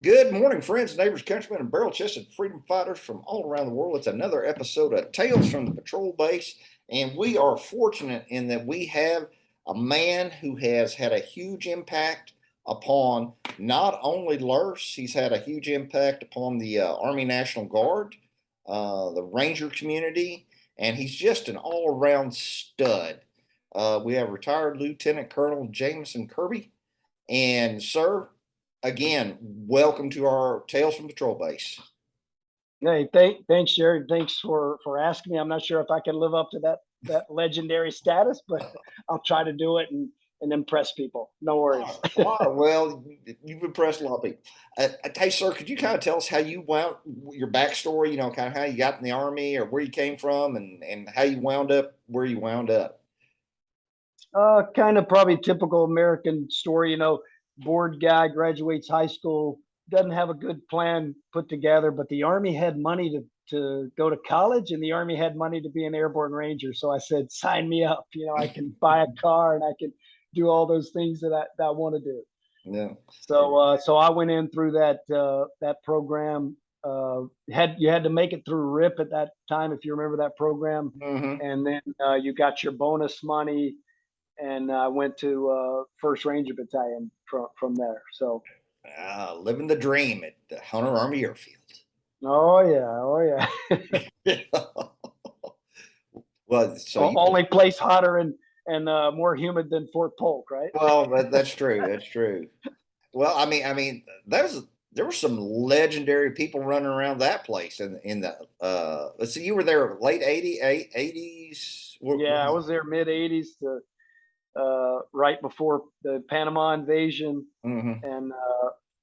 Good morning, friends, neighbors, countrymen, and barrel-chested freedom fighters from all around the world. It's another episode of Tales from the Patrol Base, and we are fortunate in that we have a man who has had a huge impact upon not only LRSC, he's had a huge impact upon the Army National Guard, the Ranger community, and he's just an all-around stud. We have retired Lieutenant Colonel Jameson Kirby, and sir, again, welcome to our Tales from Patrol Base. Hey, thanks, Jared. Thanks for asking me. I'm not sure if I can live up to that legendary status, but I'll try to do it and impress people. No worries. Well, you've impressed a lot of people. Hey, sir, could you kind of tell us how you wound your backstory? You know, kind of how you got in the Army, or where you came from, and how you wound up where you wound up. Kind of probably typical American story. Bored guy graduates high school, doesn't have a good plan put together, but the Army had money to go to college, and the Army had money to be an airborne ranger. So I said, sign me up. I can buy a car and I can do all those things that I want to do. Yeah. So I went in through that program. You had to make it through RIP at that time, if you remember that program. Mm-hmm. And then you got your bonus money, and I went to 1st Ranger Battalion from there. So Living the dream at the Hunter Army Airfield. Oh yeah. Well, so only place hotter and more humid than Fort Polk, right? Well, that's true. That's true. Well, I mean, there were some legendary people running around that place in the let's see, you were there late 80s. Yeah, I was there mid 80s to right before the Panama invasion, Mm-hmm.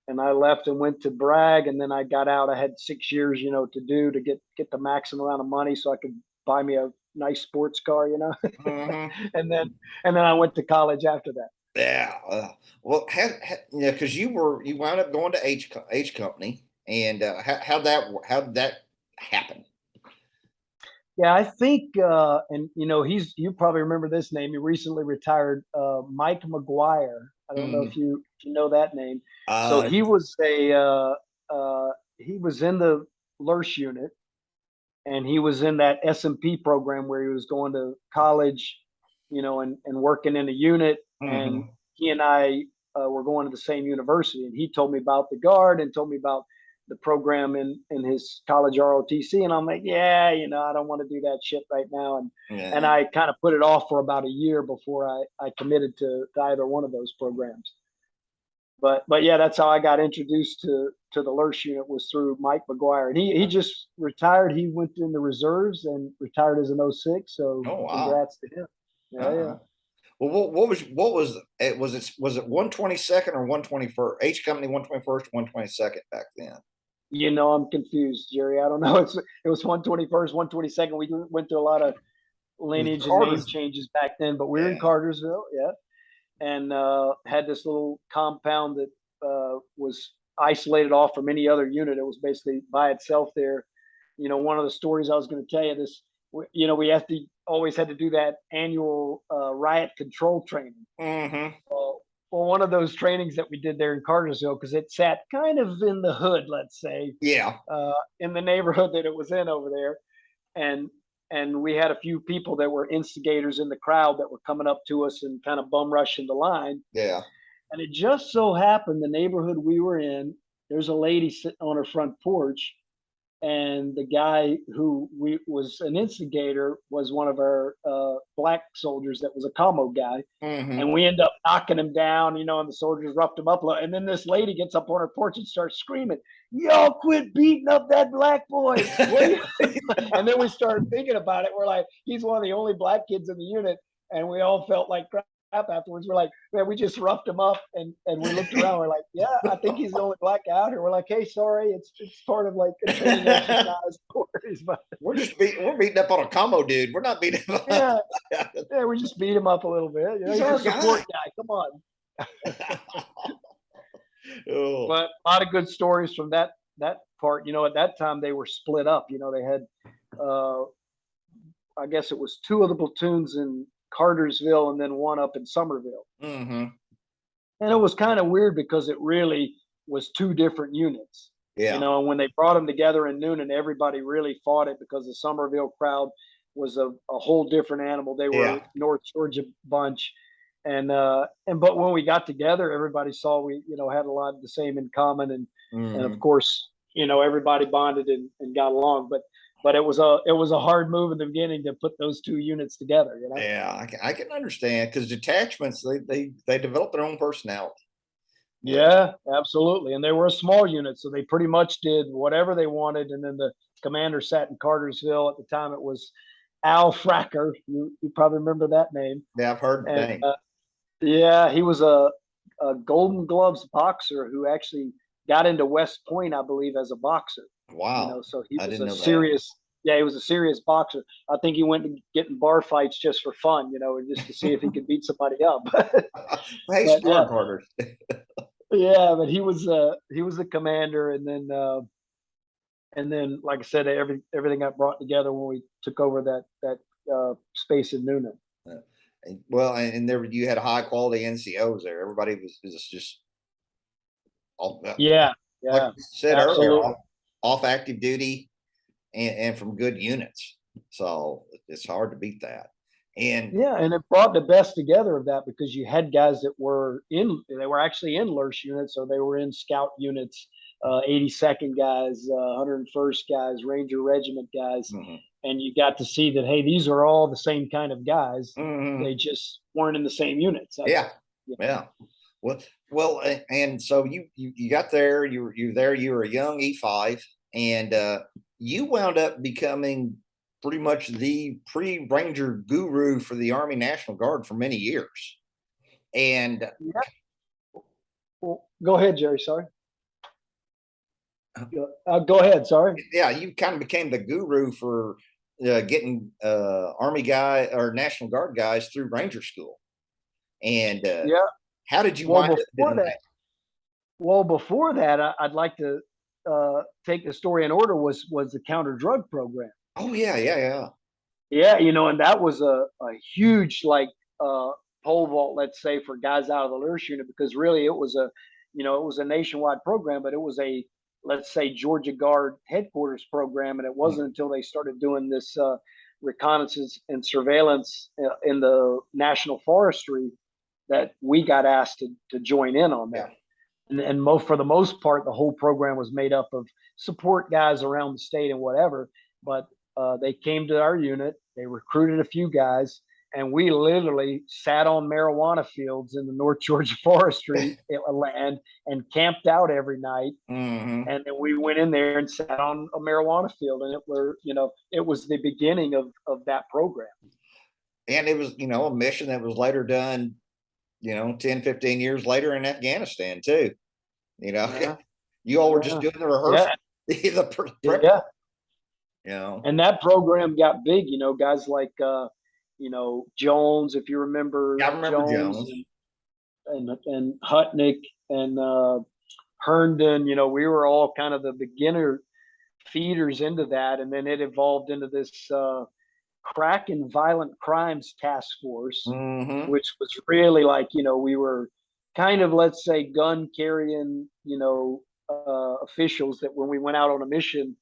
and I left and went to Bragg, and then I got out. I had 6 years, to do to get the maximum amount of money so I could buy me a nice sports car, Mm-hmm. and then I went to college after that. Yeah. Well, because you wound up going to H Company, and how did that happen? Yeah, I think, and you probably remember this name. He recently retired, Mike McGuire. I don't know Mm. if you know that name. So Uh, he was he was in the LRSC unit, and he was in that S&P program where he was going to college, and working in a unit. And mhm. he and I were going to the same university, and he told me about the Guard and told me about the program in his college ROTC. And I'm like, yeah, I don't want to do that shit right now. And Yeah. I kind of put it off for about a year before I committed to either one of those programs. But yeah, that's how I got introduced to the LRSC unit, was through Mike McGuire. And he just retired. He went in the reserves and retired as an 06. So Oh wow. congrats to him. Yeah, yeah. Uh-huh. Well, what was it? Was it 122nd or 121st? H Company 121st, 122nd back then. I'm confused, Jerry. I don't know. It was 121st, 122nd. We went through a lot of It was lineage and name Carter's. changes back then, but we were in Yeah. Cartersville, yeah, and had this little compound that was isolated off from any other unit. It was basically by itself there. One of the stories I was going to tell you, we always had to do that annual riot control training. Mm-hmm. Well, one of those trainings that we did there in Cartersville, because it sat kind of in the hood, let's say, Yeah. in the neighborhood that it was in over there, and we had a few people that were instigators in the crowd that were coming up to us and kind of bum rushing the line. Yeah. And it just so happened the neighborhood we were in, there's a lady sitting on her front porch, and the guy who was an instigator was one of our black soldiers that was a commo guy. Mm-hmm. And we end up knocking him down, and the soldiers roughed him up. And then this lady gets up on her porch and starts screaming, "Y'all quit beating up that black boy." And then we started thinking about it. We're like, he's one of the only black kids in the unit. And we all felt like crap afterwards. We're like, man, we just roughed him up. And we looked around. We're like, yeah, I think he's the only black guy out here. We're like, hey, sorry. It's part of like a training exercise. But we're beating up on a combo dude. We're not beating him yeah, up. yeah, we just beat him up a little bit. He's He's our a support guy. guy. Come on. Oh. But a lot of good stories from that part. At that time they were split up. They had, I guess it was two of the platoons in Cartersville and then one up in Somerville. Mm-hmm. And it was kind of weird because it really, was two different units. Yeah. And when they brought them together in Noonan, everybody really fought it because the Somerville crowd was a whole different animal. They Yeah. were North Georgia bunch. But when we got together, everybody saw we, had a lot of the same in common. And of Mhm. course, everybody bonded and got along. But it was a hard move in the beginning to put those two units together. Yeah, I can understand because detachments they develop their own personality. Yeah, absolutely. And they were a small unit, so they pretty much did whatever they wanted. And then the commander sat in Cartersville. At the time, it was Al Fracker. You probably remember that name. Yeah, I've heard the And name. yeah, he was a Golden Gloves boxer who actually got into West Point, I believe, as a boxer. Wow, So he I was didn't a know that. serious. Yeah, he was a serious boxer. I think he went to get in bar fights just for fun, just to see if he could beat somebody up. Hey, But yeah, smart Carter. yeah, but he was a commander, and then like I said, everything got brought together when we took over that space in Noonan. Well, and there you had high quality NCOs there. Everybody was just all, Yeah, like yeah, you said earlier, absolutely. off active duty and from good units. So it's hard to beat that. And Yeah, and it brought the best together of that because you had guys that they were actually in LRSC units, so they were in scout units, 82nd guys, 101st guys, Ranger Regiment guys, mhm, and you got to see that hey, these are all the same kind of guys. mhm, They just weren't in the same units. That's yeah, yeah. yeah. Well, and so you got there. You were there. You were a young E5, and you wound up becoming pretty much the pre-Ranger guru for the Army National Guard for many years. And Yeah. Well, go ahead, Jerry. Sorry. Go ahead. Sorry. yeah, you kind of became the guru for getting Army guy or National Guard guys through Ranger School. And Yeah. how did you Well, wind up before doing that, that? I'd like to take the story in order. Was the counter drug program? Oh yeah, yeah, yeah. Yeah, and that was a huge like pole vault, let's say, for guys out of the LRSC unit because really it was a nationwide program, but it was a let's say Georgia Guard headquarters program, and it Mm, wasn't until they started doing this reconnaissance and surveillance in the national forestry that we got asked to join in on yeah, that. And for the most part, the whole program was made up of support guys around the state and whatever. But they came to our unit, they recruited a few guys, and we literally sat on marijuana fields in the North Georgia forestry land and camped out every night. hmm, And then we went in there and sat on a marijuana field, and it was the beginning of that program. and it was a mission that was later done 10, 15 years later in Afghanistan too. You know, Yeah, you all were just yeah, doing the rehearsal, yeah, the prep. yeah. You know, And that program got big. Guys like Jones, if you remember I remember Jones, Jones. and Hutnick and Herndon. We were all kind of the beginner feeders into that, and then it evolved into this crack and violent crimes task force, Hmm. which was really like we were kind of, let's say, gun carrying officials that when we went out on a mission,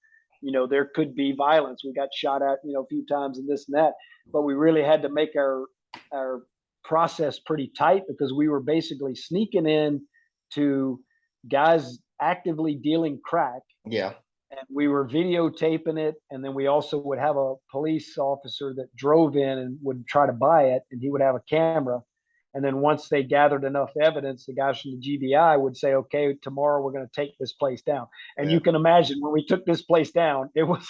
there could be violence. We got shot at a few times and this and that, but we really had to make our process pretty tight because we were basically sneaking in to guys actively dealing crack, Yeah, and we were videotaping it, and then we also would have a police officer that drove in and would try to buy it, and he would have a camera, and then once they gathered enough evidence, the guys from the GBI would say, okay, tomorrow we're going to take this place down. And yeah, you can imagine when we took this place down, it was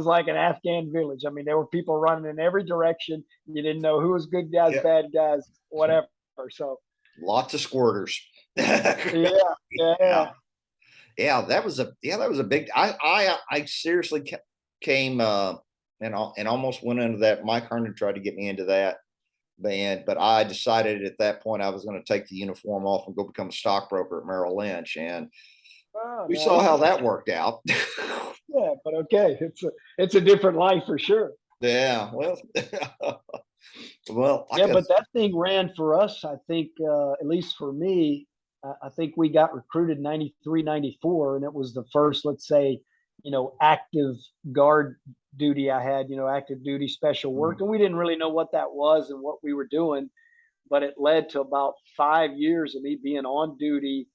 like an Afghan village. I mean, there were people running in every direction. You didn't know who was good guys, yeah. bad guys, whatever. So Lots of squirters. yeah, Yeah, yeah. yeah. That was a big. I seriously came and almost went into that. Mike Herndon tried to get me into that band, but I decided at that point I was going to take the uniform off and go become a stockbroker at Merrill Lynch, and Oh, we saw nice. how that worked out. Yeah, but okay, it's a different life for sure. Yeah, well, well, like Yeah, I but that thing ran for us. I think, at least for me, I think we got recruited 93, 94, and it was the first, let's say, active guard duty I had, active duty special work. And we didn't really know what that was and what we were doing, but it led to about 5 years of me being on duty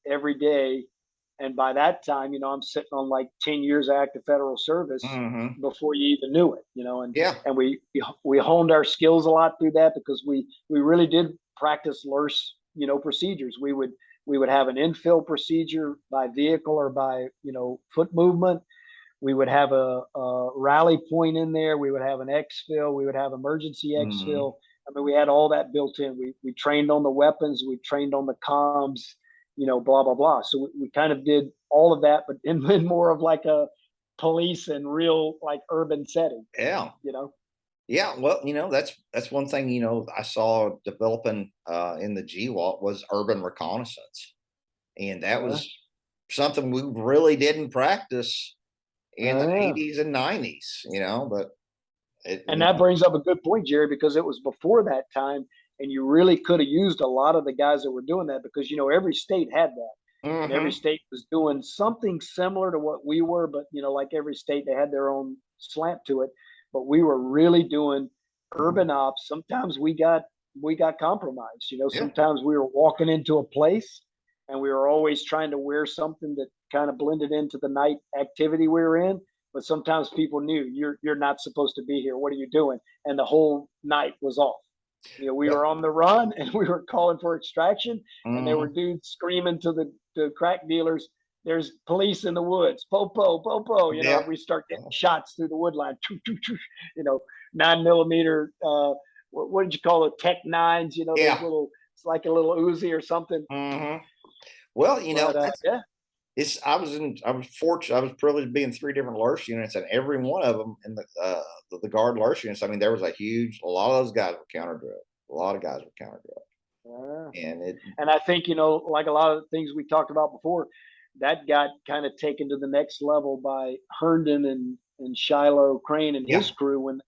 every day. And by that time, I'm sitting on like 10 years of active federal service Mm-hmm. before you even knew it, and Yeah. and we honed our skills a lot through that, because we really did practice LRS, procedures. We would have an infill procedure by vehicle or by, foot movement. We would have a rally point in there. We would have an exfil. We would have emergency Mm-hmm. exfil. I mean, we had all that built in. We trained on the weapons. We trained on the comms, blah, blah, blah. So we kind of did all of that, but in more of like a police and real like urban setting, Yeah. you know? Yeah, well, that's one thing, I saw developing in the GWAT was urban reconnaissance. And that Uh, was something we really didn't practice in the yeah. 80s and 90s, but it, And that brings up a good point, Jerry, because it was before that time, and you really could have used a lot of the guys that were doing that, because every state had that, and every mhm, state was doing something similar to what we were, but like every state, they had their own slant to it. But we were really doing urban ops. Sometimes we got compromised. yeah, Sometimes we were walking into a place, and we were always trying to wear something that kind of blended into the night activity we were in, but sometimes people knew you're not supposed to be here. What are you doing? And the whole night was off. We well, were on the run, and we were calling for extraction, and there were mhm, dudes screaming to the crack dealers, "There's police in the woods, popo, popo." yeah, We start getting shots through the wood line, 9 millimeter. What did you call it? Tech nines. Those yeah, little. It's like a little Uzi or something. mhm. Well, But that's yeah, I was fortunate, I was privileged to be in 3 different LRS units, and every one of them in the guard LRS units, I mean, there was a lot of those guys were counter drilled. A lot of guys were counter drilled, yeah. and it, And I think, like a lot of the things we talked about before, that got kind of taken to the next level by Herndon and Shiloh Crane and yeah, his crew, when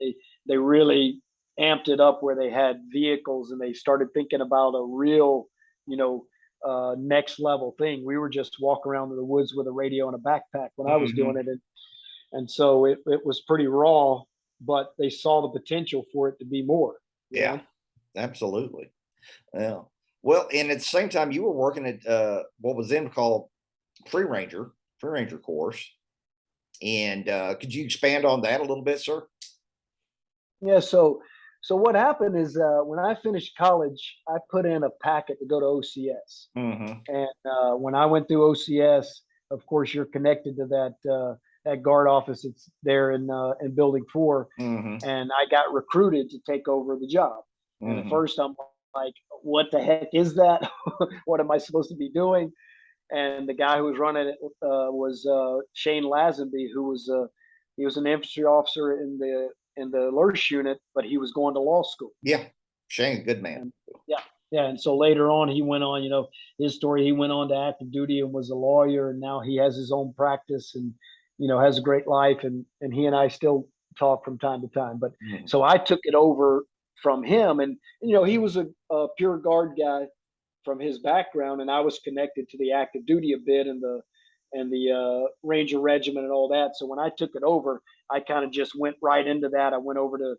they really amped it up, where they had vehicles and they started thinking about a real, next level thing. We were just walking around in the woods with a radio and a backpack when I was doing mhm, it. And so it was pretty raw, but they saw the potential for it to be more, you yeah, know? absolutely. Yeah. Well, and at the same time, you were working at what was then called free ranger course. And could you expand on that a little bit, sir? Yeah, so what happened is, when I finished college, I put in a packet to go to OCS, Hmm. and when I went through OCS, of course, you're connected to that guard office. It's there in Building 4, Hmm. and I got recruited to take over the job. And at Hmm. first, I'm like, "What the heck is that? What am I supposed to be doing?" And the guy who was running it was Shane Lazenby, he was an infantry officer in the LRS unit, but he was going to law school. Yeah. Shane, good man. And yeah, yeah. And so later on, he went on. His story. He went on to active duty and was a lawyer, and now he has his own practice, and has a great life. And he and I still talk from time to time. But Mhm. so I took it over from him, and he was a pure guard guy from his background, and I was connected to the active duty a bit, and the Ranger Regiment and all that. So when I took it over, I kind of just went right into that. I went over to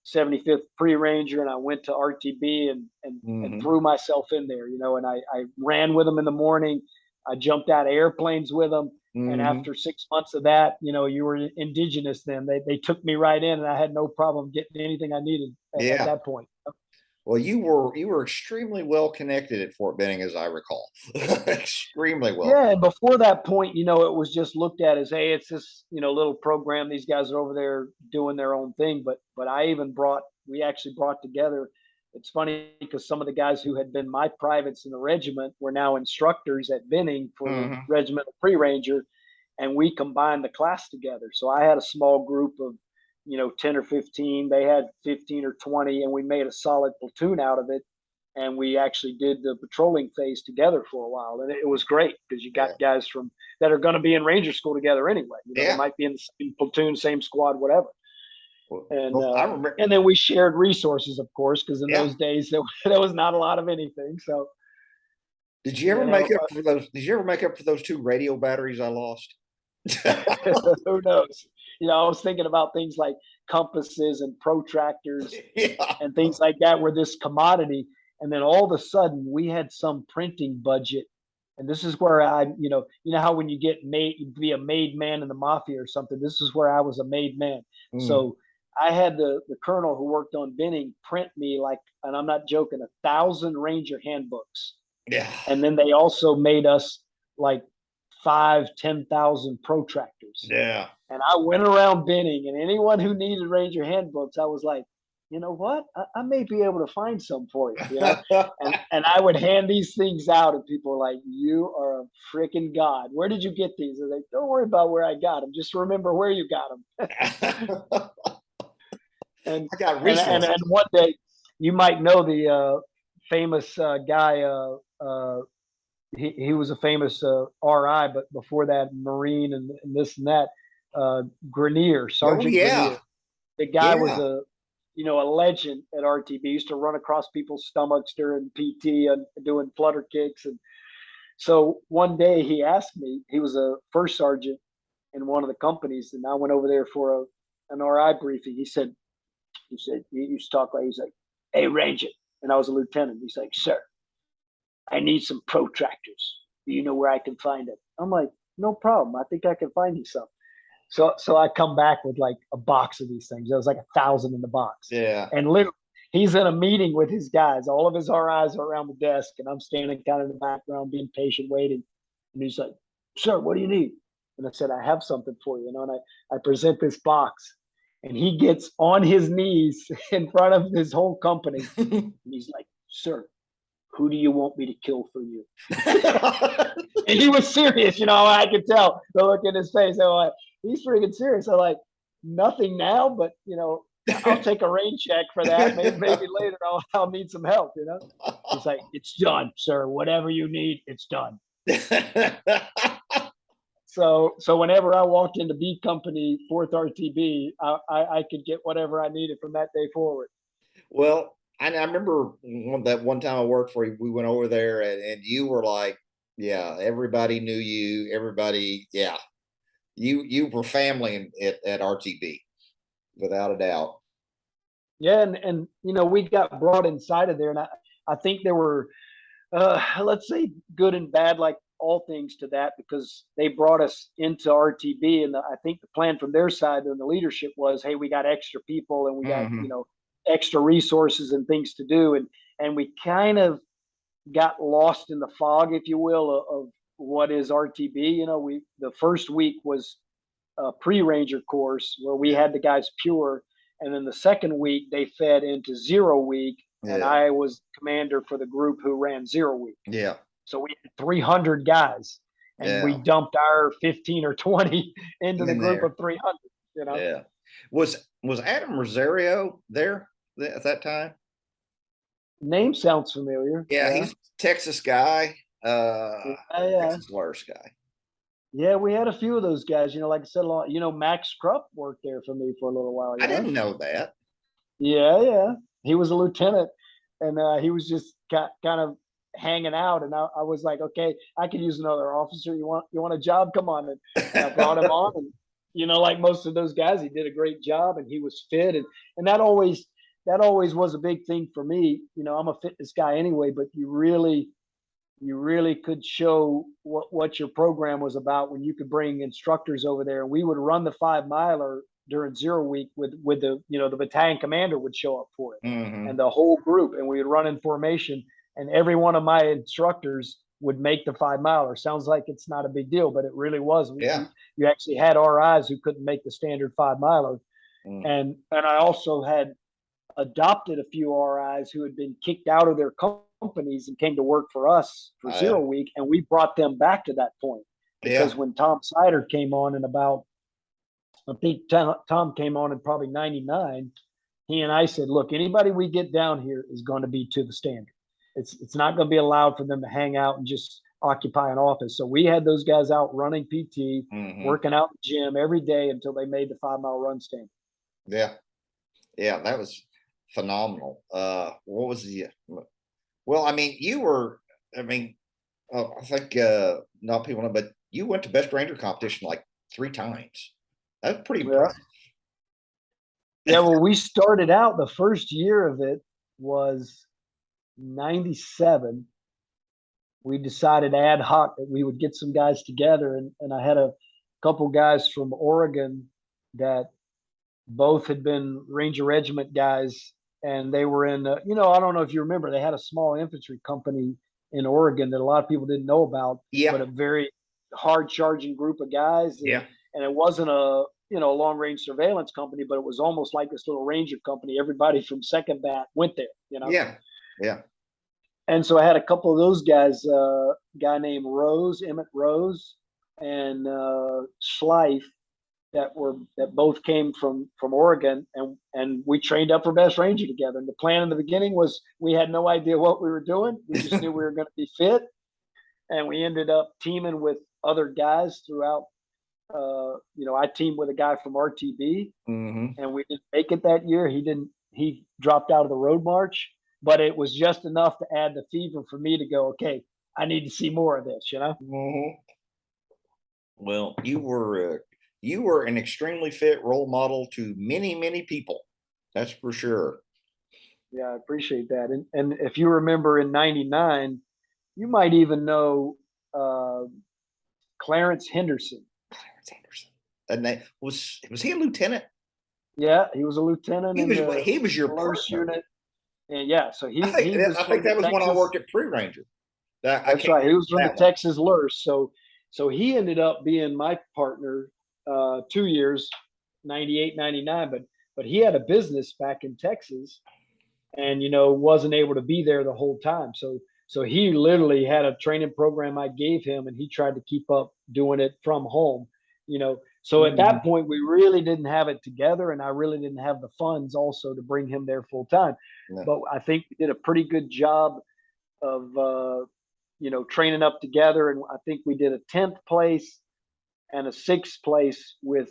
75th Pre Ranger, and I went to RTB, and Mhm. threw myself in there, and I ran with them in the morning. I jumped out of airplanes with them. And Mhm. after 6 months of that, you were indigenous then. They took me right in, and I had no problem getting anything I needed at Yeah. that point. Well, you were extremely well connected at Fort Benning, as I recall. Extremely well. Yeah, and before that point, it was just looked at as, hey, it's this, little program. These guys are over there doing their own thing. But we actually brought together. It's funny because some of the guys who had been my privates in the regiment were now instructors at Benning for the Mhm. regimental pre ranger, and we combined the class together. So I had a small group of 10 or 15. They had 15 or 20, and we made a solid platoon out of it, and we actually did the patrolling phase together for a while, and it was great because you got Yeah. guys from that are going to be in ranger school together anyway. They Yeah. might be in the same platoon, same squad, whatever. and Well, I uh, remember. and then we shared resources, of course, because in Yeah. those days there was not a lot of anything. So Did you You ever make know, up for those? Did you ever make up for those 2 radio batteries I lost? who knows? You know, I was thinking about things like compasses and protractors Yeah. and things like that were this commodity. And then all of a sudden we had some printing budget. And this is where you know how when you get made, you'd be a made man in the mafia or something. This is where I was a made man. Mm, So I had the colonel who worked on binning print me like, and I'm not joking, 1,000 Ranger handbooks. yeah. And then they also made us like 10,000 protractors. Yeah. And I went around binning, and anyone who needed Ranger handbooks, I was like, you know what? I may be able to find some for you, you know? And I would hand these things out, and people were like, you are a freaking god. Where did you get these? And they, don't worry about where I got them. Just remember where you got them. I and, got and resources. one day, you might know the famous guy. He was a famous RI, but before that, Marine and this and that. Grenier, Oh Sergeant yeah. Grenier. The guy was Yeah. a a legend at RTB. He used to run across people's stomachs during PT and doing flutter kicks. And so one day he asked me. He was a first sergeant in one of the companies, and I went over there for an RI briefing. He used to talk like, he's like, "Hey Ranger," and I was a lieutenant. He's like, "Sir, I need some protractors. Do you know where I can find them?" I'm like, "No problem. I think I can find you some." So I come back with like a box of these things. There was like 1,000 in the box. Yeah. And literally, he's in a meeting with his guys. All of his RIs are around the desk, and I'm standing kind of in the background, being patient, waiting. And he's like, "Sir, what do you need?" And I said, "I have something for you." And I present this box, and he gets on his knees in front of his whole company. And he's like, "Sir, who do you want me to kill for you?" And he was serious, I could tell the look in his face. I'm like, he's freaking serious. I'm like, nothing now, but I'll take a rain check for that. Maybe later I'll need some help. He's like, "It's done, sir. Whatever you need, it's done." So whenever I walked into B Company, Fourth RTB, I could get whatever I needed from that day forward. Well, I remember that one time I worked for you, we went over there and you were like, yeah, everybody knew you. Everybody, yeah, you were family at RTB without a doubt. Yeah, and we got brought inside of there, and I think there were let's say good and bad, like all things to that, because they brought us into RTB, and I think the plan from their side and the leadership was, hey, we got extra people and we got Hmm. extra resources and things to do, and we kind of got lost in the fog, if you will, of what is RTB. We the first week was a pre-ranger course where we Yeah, had the guys pure, and then the second week they fed into 0 week, and yeah, I was commander for the group who ran 0 week. yeah, So we had 300 guys, and we yeah. dumped our 15 or 20 into the In group there, of 300. yeah. Was Adam Rosario there at that time? Name sounds familiar. Yeah, Yeah. he's a Texas guy, Yeah, yeah. Texas LRSC guy. Yeah, we had a few of those guys. Like I said, a lot. Max Krupp worked there for me for a little while. I didn't know that. Yeah, yeah. He was a lieutenant, and he was just kind of hanging out. And I was like, okay, I could use another officer. You want a job? Come on. And I brought him on, and like most of those guys, he did a great job, and he was fit, and that always was a big thing for me. I'm a fitness guy anyway, but you really could show what your program was about when you could bring instructors over there, and we would run the 5 miler during 0 week with the battalion commander would show up for it, and Hmm. the whole group, and we would run in formation, and every one of my instructors would make the 5 miler. Sounds like it's not a big deal, but it really was. Yeah. You actually had RIs who couldn't make the standard 5 miler, Mm. and I also had adopted a few RIs who had been kicked out of their companies and came to work for us for Yeah. 0 week, and we brought them back to that point Yeah. because when Tom Sider came on in about, I think Tom came on in probably 99, he and I said, look, anybody we get down here is going to be to the standard. It's not going to be allowed for them to hang out and just occupy an office. So we had those guys out running PT, Hmm. working out in the gym every day until they made the 5 mile run standard. Yeah. Yeah. That was phenomenal. What was the? Well, I mean, you were. I mean, Oh, I think not people know, but you went to Best Ranger competition like 3 times. That's pretty Yeah. impressive. Yeah. Well, we started out the first year of it was 97. We decided ad hoc that we would get some guys together, and I had a couple guys from Oregon that both had been Ranger Regiment guys, and they were in. I don't know if you remember, they had a small infantry company in Oregon that a lot of people didn't know about, Yeah, but a very hard charging group of guys, yeah, and it wasn't a a long range surveillance company, but it was almost like this little Ranger company. Everybody from Second Bat went there, yeah, yeah. and so I had a couple of those guys, guy named Rose, Emmett Rose, and Schleif, that both came from Oregon, and we trained up for Best Ranger together. And the plan in the beginning was we had no idea what we were doing. We just knew we were going to be fit, and we ended up teaming with other guys throughout. I teamed with a guy from RTB, Hmm. and we didn't make it that year. He didn't. He dropped out of the road march, but it was just enough to add the fever for me to go. Okay, I need to see more of this. Hmm. Well, you were an extremely fit role model to many, many people. That's for sure. Yeah, I appreciate that. And if you remember in '99, you might even know uh, Clarence Henderson. Clarence Anderson. And that was he a lieutenant? Yeah, he was a lieutenant in the He was your LRSC partner. unit. And yeah, so he was I think from the that was when I Texas. worked at Pre Ranger. That I That's can't right. He was from the that one. Texas LRS. So he ended up being my partner 2 years, 98, 99. But he had a business back in Texas, and wasn't able to be there the whole time. So he literally had a training program I gave him, and he tried to keep up doing it from home. So at Mhm. that point we really didn't have it together, and I really didn't have the funds also to bring him there full time. No. But I think we did a pretty good job of training up together, and I think we did a 10th place and a 6th place with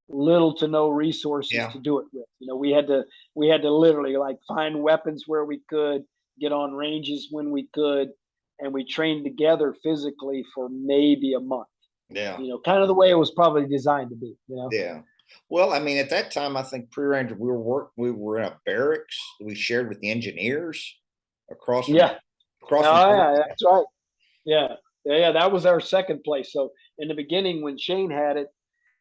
little to no resources Yeah. to do it with. We had to literally like find weapons where we could, get on ranges when we could, and we trained together physically for maybe a month. Yeah. Kind of the way it was probably designed to be. Yeah. Well, I mean, at that time, I think Pre Ranger we were in a barracks we shared with the engineers across from Yeah. across from. Oh yeah, that's right. Yeah. Yeah, yeah, that was our second place. So in the beginning when Shane had it,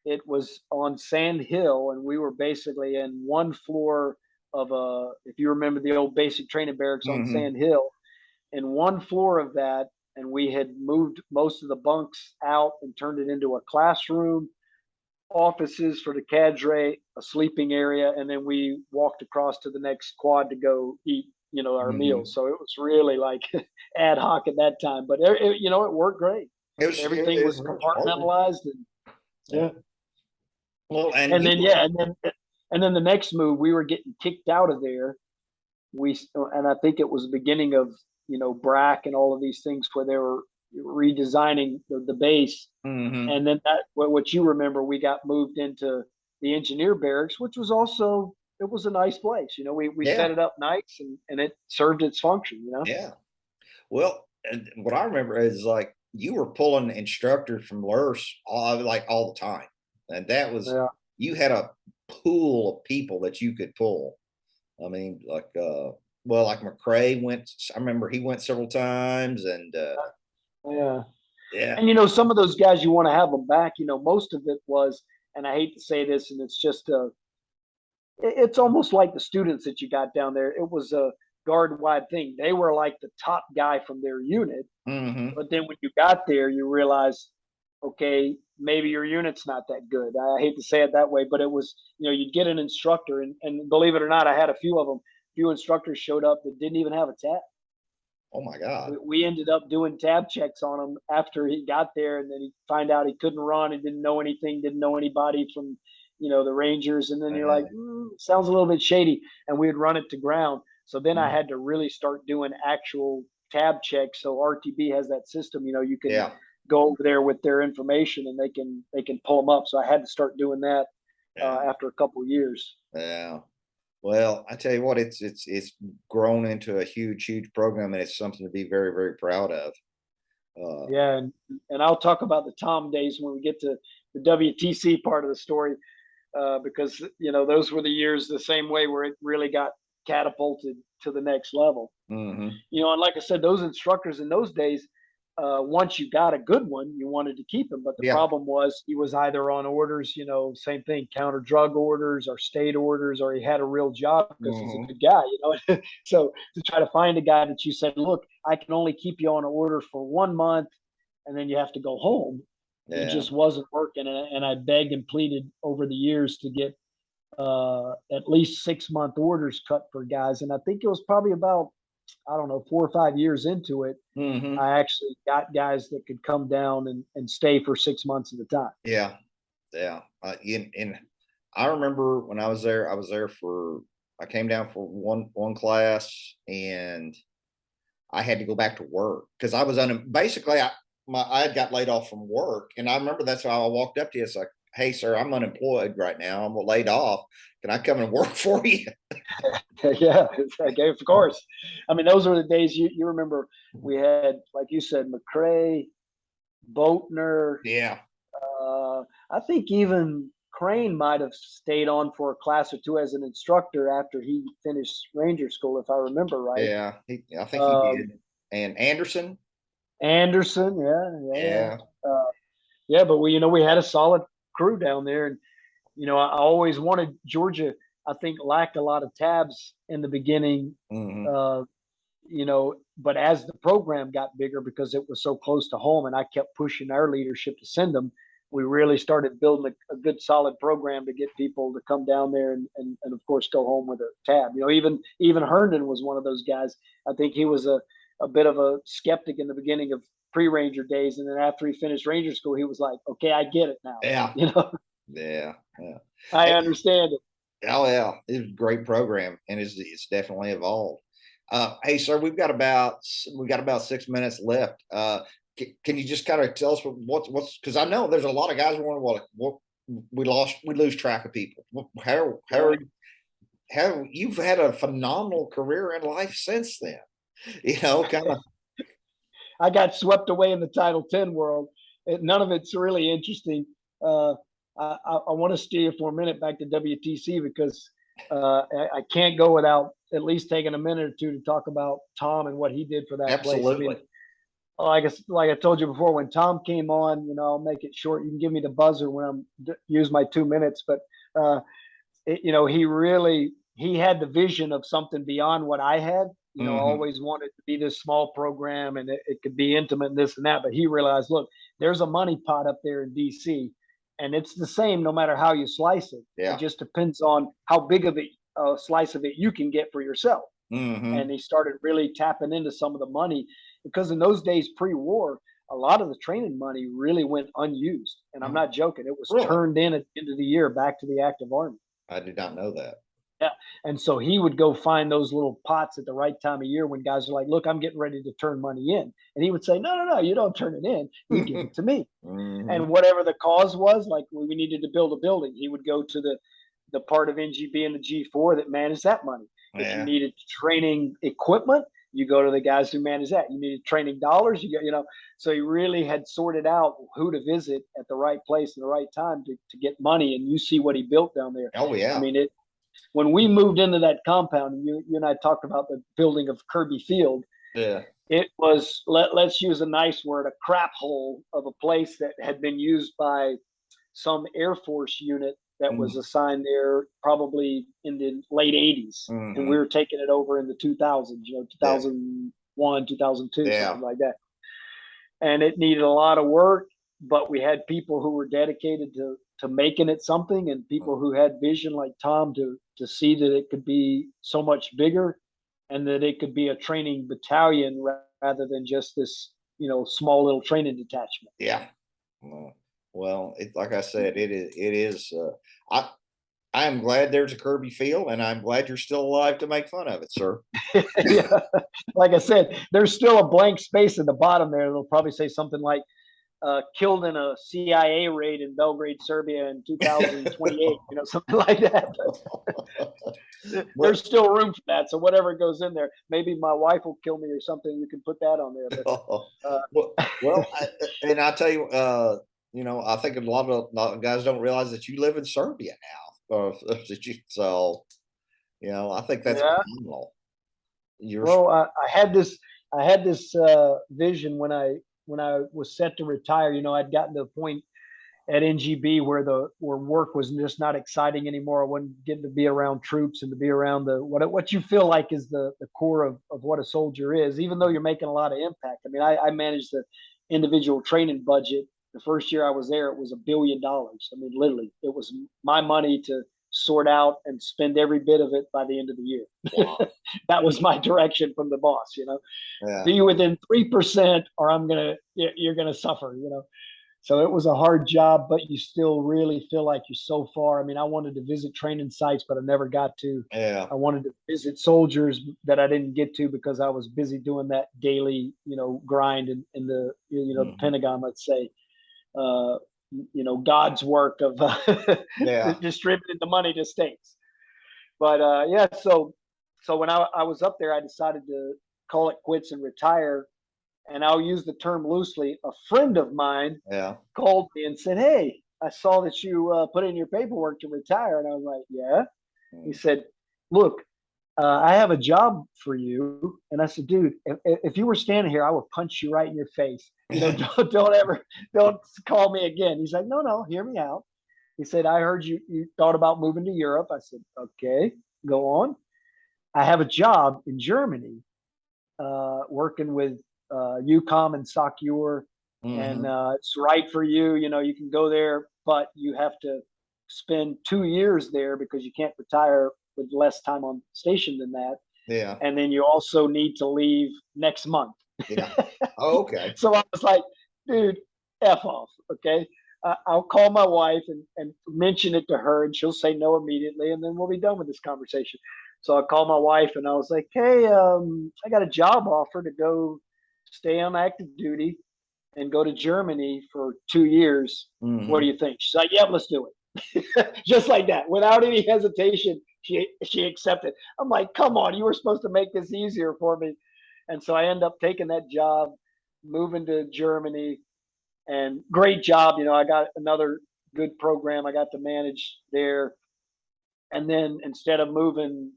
it was on Sand Hill, and we were basically in one floor of a. If you remember the old basic training barracks on Hmm. Sand Hill, in one floor of that, and we had moved most of the bunks out and turned it into a classroom, offices for the cadre, a sleeping area, and then we walked across to the next quad to go eat, our meals. Hmm. So it was really like ad hoc at that time, but it worked great. Everything It was was hard. compartmentalized, and Yeah. yeah. Well, and And you then were. yeah, and then the next move, we were getting kicked out of there. And I think it was the beginning of BRAC and all of these things where they were redesigning the base. Hmm. And then what you remember, we got moved into the engineer barracks, which was also, it was a nice place. We Yeah. set it up nice, and it served its function. Yeah. Well, and what I remember is like you were pulling instructors from LRS all the time, and that was Yeah. you had a pool of people that you could pull. I mean, well, like McCrae went. I remember he went several times, and Yeah. yeah. And some of those guys, you want to have them back. Most of it was, and I hate to say this, and it's just it's almost like the students that you got down there. It was a guard wide thing. They were like the top guy from their unit. Hmm. But then when you got there, you realize, okay, maybe your unit's not that good. I hate to say it that way, but it was, you'd get an instructor, and believe it or not, I had a few of them. Few instructors showed up that didn't even have a tab. Oh my God. We ended up doing tab checks on him after he got there, and then he find out he couldn't run, and didn't know anything, didn't know anybody from the Rangers, and then you're like, Uh, sounds a little bit shady, and we'd run it to ground. So then I mm, had to really start doing actual tab checks. So RTB has that system, you can yeah. go over there with their information, and they can pull them up. So I had to start doing that Yeah. after a couple of years. Yeah. Well, I tell you what, it's grown into a huge, huge program, and it's something to be very, very proud of. Yeah, and I'll talk about the Tom days when we get to the WTC part of the story, because those were the years the same way where it really got catapulted to the next level. Mm-hmm. And like I said, those instructors in those days, once you got a good one, you wanted to keep him. But the Yeah. problem was he was either on orders, same thing, counter drug orders or state orders, or he had a real job because he's a good guy. So to try to find a guy that you said, look, I can only keep you on order for 1 month, and then you have to go home. It Yeah. just wasn't working, and I begged and pleaded over the years to get at least 6-month orders cut for guys. And I think it was probably about, I don't know, 4 or 5 years into it, Mm-hmm. I actually got guys that could come down and stay for 6 months at a time. Yeah. Yeah. And I remember when I was there I came down for one class, and I had to go back to work because I was basically I had got laid off from work. And I remember that's how I walked up to you. It's like, hey, sir, I'm unemployed right now. I'm laid off. Can I come and work for you? Yeah, okay, of course. I mean, those were the days you remember we had, like you said, McCrae, Boatner. Yeah. I think even Crane might have stayed on for a class or two as an instructor after he finished Ranger School, if I remember right. Yeah, I think he did. And Anderson. Yeah. Yeah, but we had a solid crew down there, and I always wanted Georgia. I think lacked a lot of tabs in the beginning, Mm-hmm. But as the program got bigger because it was so close to home, and I kept pushing our leadership to send them, we really started building a good solid program to get people to come down there and of course go home with a tab. Even Herndon was one of those guys. I think he was a bit of a skeptic in the beginning of pre-Ranger days, and then after he finished Ranger School, he was like, okay, I get it now. Yeah. Yeah. I understand it. Oh yeah, it was a great program, and it's definitely evolved. Hey, sir, we got about 6 minutes left. Can you just kind of tell us what's because I know there's a lot of guys wondering what we lose track of people. How you've had a phenomenal career in life since then. Kind of. I got swept away in the Title 10 world. None of it's really interesting. I want to steer for a minute back to WTC because I can't go without at least taking a minute or two to talk about Tom and what he did for that Absolutely. place. I mean, like I told you before, when Tom came on, I'll make it short. You can give me the buzzer when I'm use my 2 minutes, but he had the vision of something beyond what I had. Always wanted to be this small program, and it could be intimate and this and that. But he realized, look, there's a money pot up there in DC, and it's the same no matter how you slice it. Yeah. It just depends on how big of a slice of it you can get for yourself. Mm-hmm. And he started really tapping into some of the money because in those days pre-war, a lot of the training money really went unused. And I'm not joking. It was really? Turned in at the end of the year back to the active Army. I did not know that. Yeah. And so he would go find those little pots at the right time of year when guys are like, look, I'm getting ready to turn money in. And he would say, no, you don't turn it in. You give it to me. Mm-hmm. And whatever the cause was, like we needed to build a building, he would go to the part of NGB and the G4 that managed that money. Yeah. If you needed training equipment, you go to the guys who manage that. You needed training dollars, so he really had sorted out who to visit at the right place at the right time to get money. And you see what he built down there. Oh yeah. I mean, when we moved into that compound, and you and I talked about the building of Kirby Field. Yeah. It was, let's use a nice word, a crap hole of a place that had been used by some Air Force unit that was assigned there probably in the late 80s. Mm-hmm. And we were taking it over in the 2000s, 2001, 2002, something like that. And it needed a lot of work, but we had people who were dedicated to making it something, and people who had vision like Tom to see that it could be so much bigger and that it could be a training battalion rather than just this, small little training detachment. Yeah. Well, like I said, it is. I am glad there's a Kirby Field, and I'm glad you're still alive to make fun of it, sir. Yeah. Like I said, there's still a blank space at the bottom there. It'll probably say something like killed in a CIA raid in Belgrade, Serbia in 2028, something like that. There's still room for that. So whatever goes in there, maybe my wife will kill me or something. You can put that on there. But, and I tell you, I think a lot of guys don't realize that you live in Serbia now. So, I think that's phenomenal. Well, I had this vision when I was set to retire. I'd gotten to a point at NGB where work was just not exciting anymore. I wasn't getting to be around troops and to be around what you feel like is the core of what a soldier is, even though you're making a lot of impact. I mean, I managed the individual training budget. The first year I was there, it was $1 billion. I mean, literally, it was my money to sort out and spend every bit of it by the end of the year. Wow. That was my direction from the boss. Be within 3% or you're gonna suffer. So it was a hard job, but you still really feel like you're so far. I mean, I wanted to visit training sites, but I never got to. Yeah. I wanted to visit soldiers that I didn't get to because I was busy doing that daily, grind in the, the Pentagon, let's say. God's work of distributing the money to states. But so when I was up there, I decided to call it quits and retire. And I'll use the term loosely. A friend of mine called me and said, "Hey, I saw that you put in your paperwork to retire." And I was like, "Yeah." He said, "Look, I have a job for you." And I said, "Dude, if you were standing here, I would punch you right in your face. Don't call me again." He's like, "No, hear me out." He said, "I heard you thought about moving to Europe." I said, "Okay, go on." "I have a job in Germany, working with UCOM and SOCUR, and it's right for you. You can go there, but you have to spend 2 years there because you can't retire with less time on station than that. Yeah. And then you also need to leave next month." Yeah. Oh, okay. So I was like, "Dude, F off. Okay. I'll call my wife and mention it to her, and she'll say no immediately, and then we'll be done with this conversation." So I called my wife and I was like, "Hey, I got a job offer to go stay on active duty and go to Germany for 2 years. What do you think?" She's like, "Yep, let's do it." Just like that, without any hesitation, she accepted. I'm like, "Come on, you were supposed to make this easier for me." And so I end up taking that job, moving to Germany, and great job. I got another good program I got to manage there. And then instead of moving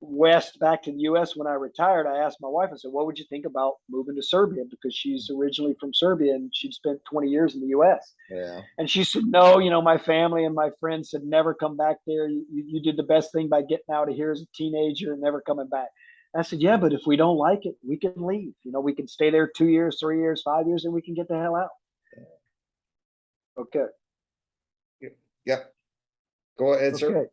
west back to the US when I retired, I asked my wife, I said, "What would you think about moving to Serbia?" Because she's originally from Serbia and she'd spent 20 years in the US. Yeah. And she said, "No, my family and my friends said, never come back there. You did the best thing by getting out of here as a teenager and never coming back." And I said, "Yeah, but if we don't like it, we can leave. We can stay there 2 years, 3 years, 5 years, and we can get the hell out." Okay. Yep. Go ahead, sir. Okay.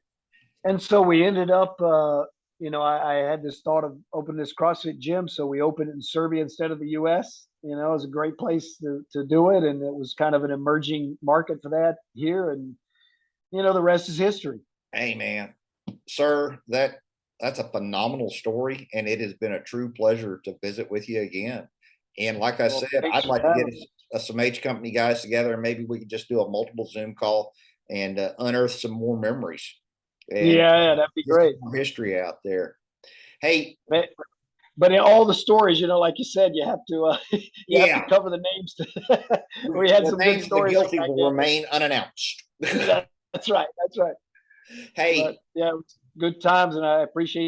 And so we ended up, I had this thought of opening this CrossFit gym. So we opened it in Serbia instead of the US. It was a great place to do it. And it was kind of an emerging market for that here. And, the rest is history. Hey, man, sir, that's a phenomenal story. And it has been a true pleasure to visit with you again. And like I said, I'd like to get some H company guys together and maybe we could just do a multiple Zoom call and unearth some more memories. Yeah, that'd be great. History out there. Hey, but in all the stories, like you said, you have to have to cover the names. We had some good stories. The guilty will remain unannounced. That's right. Hey, good times, and I appreciate